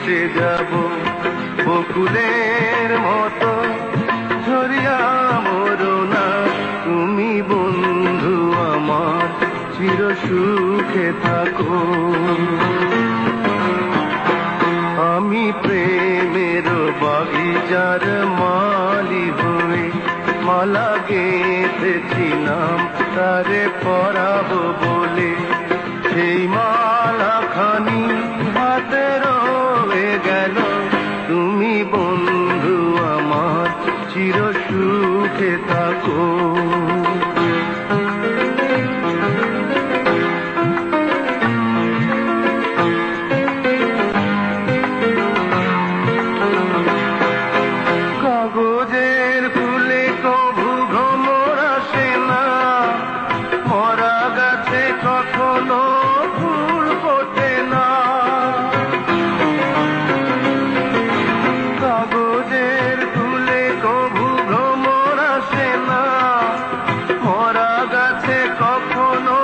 হেসে যাব বকুলের মতো ঝরিয়া মরো না তুমি বন্ধু আমার চির সুখে থাকো। আমি প্রেমের বাগিচার মালি হয়ে মালা গেঁথেছিলাম তারে পরাবো বলে, সেই মালা খানি হাতে রয়ে গেল তুমি বন্ধু আমার চির সুখে থাকো। কাগজের ফুলে কভু ভ্রমর আসে না, মরা গাছে কখনো ফুল ফোটে না। কাগজের ফুলে কভু ভ্রমর আসে না, মরা গাছে কখনো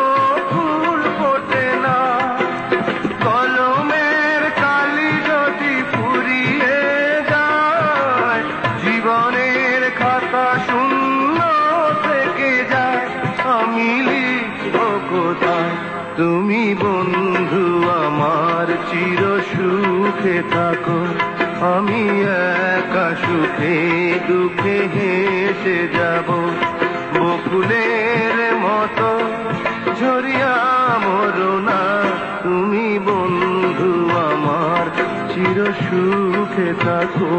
ফুল ফোটে না। কলমের কালি যদি ফুরিয়ে যায়, জীবনের খাতা শূন্য থেকে যায়, আমি লিখব কোথায় তুমি বন্ধু আমার চির সুখে থাকো। আমি একা সুখে দুঃখে হেসে যাব বকুলের মতো ঝরিয়া মরো না তুমি বন্ধু আমার চির সুখে থাকো।